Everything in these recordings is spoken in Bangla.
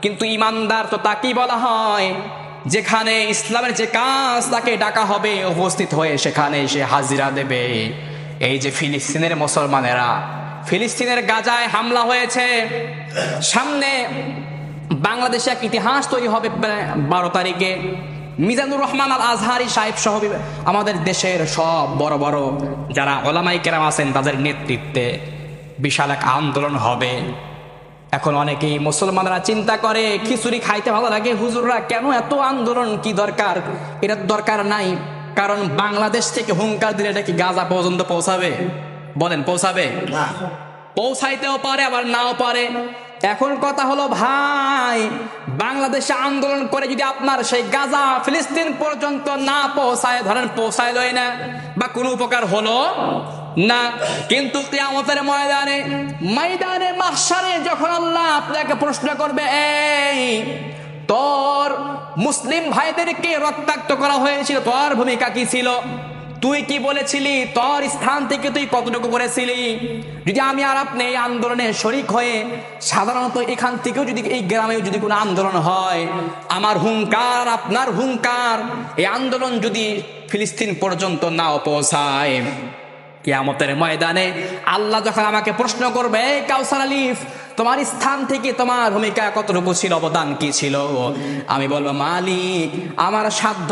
কিন্তু ইমানদার তো তাকেই বলা হয় যেখানে ইসলামের যে কাজ তাকে ডাকা হবে উপস্থিত হয়ে সেখানে সে হাজিরা দেবে। এই যে ফিলিস্তিনের মুসলমানেরা, ফিলিস্তিনের গাজায় হামলা হয়েছে, সামনে বাংলাদেশে এক ইতিহাস তৈরি হবে 12 তারিখে। মিজানুর রহমান আল আজহারি সাহেব সহ আমাদের দেশের সব বড় বড় যারা ওলামায়ে কেরাম আছেন তাদের নেতৃত্বে বিশাল এক আন্দোলন হবে। এখন অনেকেই মুসলমানরা চিন্তা করে খিচুড়ি খাইতে ভালো লাগে, হুজুররা কেন এত আন্দোলন, কি দরকার? এটা দরকার নাই, কারণ বাংলাদেশ থেকে হুঙ্কার দিলে এটা কি গাজা পর্যন্ত পৌঁছাবে? বলেন পৌঁছাবে? পৌঁছাইতেও পারে আবার নাও পারে। এখন কথা হলো ভাই, বাংলাদেশে আন্দোলন করে যদি আপনার সেই গাজা ফিলিস্তিন পর্যন্ত না পৌঁছায়, ধরেন পৌঁছাইলই না বা কোনো উপকার হলো না, কিন্তু কিয়ামতের ময়দানে মাহশারে যখন আল্লাহ আপনাকে প্রশ্ন করবে, এই তোর মুসলিম ভাইদেরকে রক্তাক্ত করা হয়েছিল, তোর ভূমিকা কি ছিল? তুই কি বলেছিলি? তোর স্থান থেকে তুই কতটুকু করেছিলি? যদি আমি আর আপনি এই আন্দোলনে শরিক হয়ে, সাধারণত এখান থেকেও যদি এই গ্রামেও যদি কোনো আন্দোলন হয়, আমার হুঙ্কার আপনার হুঙ্কার, এই আন্দোলন যদি ফিলিস্তিন পর্যন্ত নাও পৌঁছায়, কিয়ামতের ময়দানে আল্লাহ যখন আমাকে প্রশ্ন করবে, এই কাউসার আলিফ, তোমার স্থান থেকে তোমার ভূমিকা কতটুকু ছিল, অবদান কি ছিল? আমি বলবো, মালিক, আমার সাধ্য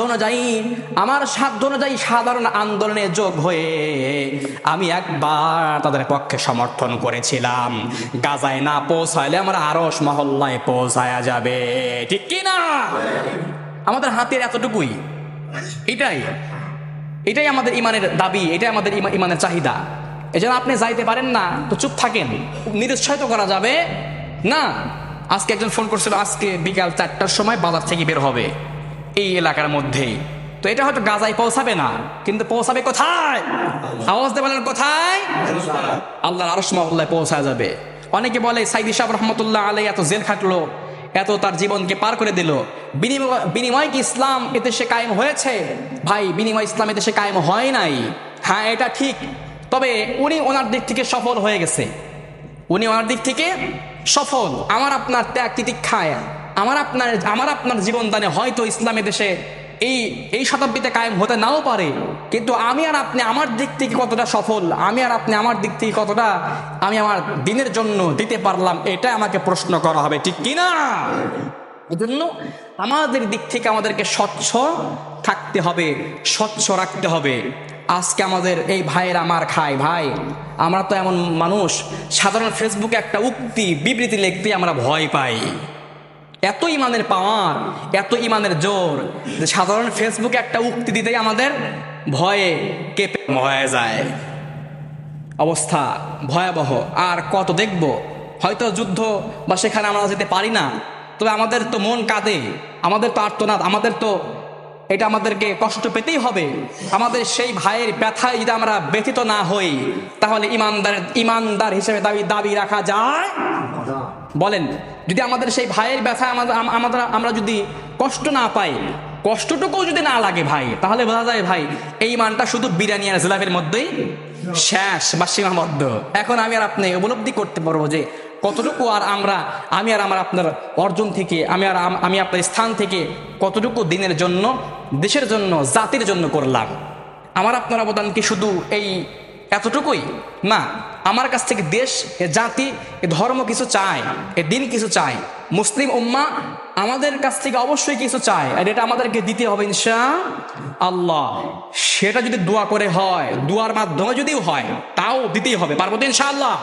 অনুযায়ী সাধারণ আন্দোলনে যোগ হয়ে আমি একবার তাদের পক্ষে সমর্থন করেছিলাম। গাজায় না পৌঁছাইলে আমার আরশ মহল্লায় পৌঁছায়া যাবে, ঠিক কি না? আমাদের হাতের এতটুকুই, এটাই আমাদের ইমানের দাবি, এটাই আমাদের ইমানের চাহিদা। এজন্য আপনি যাইতে পারেন না তো চুপ থাকেন, নিরুৎসাহিত করা যাবে না। আজকে একজন ফোন করছিল, আজকে বিকাল 4টার সময় বাজার থেকে বের হবে এই এলাকার মধ্যেই। তো এটা হয়তো গাজায় পৌঁছাবে না, কিন্তু পৌঁছাবে কোথায়? আওয়াজ দিয়ে বলেন কোথায়? আল্লাহর আরশ মহল্লায় পৌঁছা যাবে। অনেকে বলে সাইদি সাহেব রহমতুল্লাহ আলাইহি এত জেল খাটলো, এত তার জীবনকে পার করে দিল, বিনিময় কি ইসলাম এদেশে কায়েম হয়েছে? ভাই, বিনিময় ইসলাম এদেশে কায়েম হয় নাই। হ্যাঁ, এটা ঠিক, তবে উনি ওনার দিক থেকে সফল হয়ে গেছে, উনি ওনার দিক থেকে সফল। আমার আপনার ত্যাগ তিতিক্ষায়, আমার আপনার জীবন দানে হয়তো ইসলাম এদেশে এই শতাব্দীতে কায়েম হতে নাও পারে, কিন্তু আমি আর আপনি আমার দিক থেকে কতটা সফল, আমি আর আপনি আমার দিক থেকে কতটা আমি আমার দিনের জন্য দিতে পারলাম, এটা আমাকে প্রশ্ন করা হবে, ঠিক কিনা? এজন্য আমাদের দিক থেকে আমাদেরকে স্বচ্ছ থাকতে হবে, স্বচ্ছ রাখতে হবে। আজকে আমাদের এই ভাইয়েরা মার খায়। ভাই, আমরা তো এমন মানুষ, সাধারণ ফেসবুকে একটা উক্তি বিবৃতি লিখতে আমরা ভয় পাই। এত ইমানের পাওয়ার, এত ইমানের জোর যে সাধারণ ফেসবুকে একটা উক্তি দিতেই আমাদের ভয়ে কেঁপে হয়ে যায়। অবস্থা ভয়াবহ। আর কত দেখব? হয়তো যুদ্ধ বা সেখানে আমরা যেতে পারি না, তবে আমাদের তো মন কাঁদে, আমাদের তো আর্তনাদ, এটা আমাদেরকে কষ্ট পেতেই হবে। আমাদের সেই ভাইয়ের ব্যথায় যদি আমরা ব্যথিত না হই, তাহলে ইমানদার হিসেবে দাবি রাখা যায়? বলেন, যদি আমাদের সেই ভাইয়ের ব্যথায় আমরা যদি কষ্ট না পাই, কষ্টটুকু যদি না লাগে ভাই, তাহলে বোঝা যায় ভাই এই ইমানটা শুধু বিরিয়ানি আর জিলাপির মধ্যেই শেষ বা সীমাবদ্ধ। এখন আমি আর আপনি উপলব্ধি করতে পারবো যে কতটুকু আমি আর আমার আপনার অর্জন থেকে, আমি আপনার স্থান থেকে কতটুকু দিনের জন্য, দেশের জন্য, জাতির জন্য করলাম। আমার আপনার অবদান কি শুধু এই এতটুকুই না? আমার কাছ থেকে দেশ, এ জাতি, এ ধর্ম কিছু চায়, এ দিন কিছু চায়, মুসলিম উম্মাহ আমাদের কাছ থেকে অবশ্যই কিছু চায়, আর এটা আমাদেরকে দিতে হবে ইনশাআল্লাহ। সেটা যদি দোয়া করে হয়, দোয়ার মাধ্যমে যদিও হয়, তাও দিতেই হবে। পারবো তো ইনশাআল্লাহ?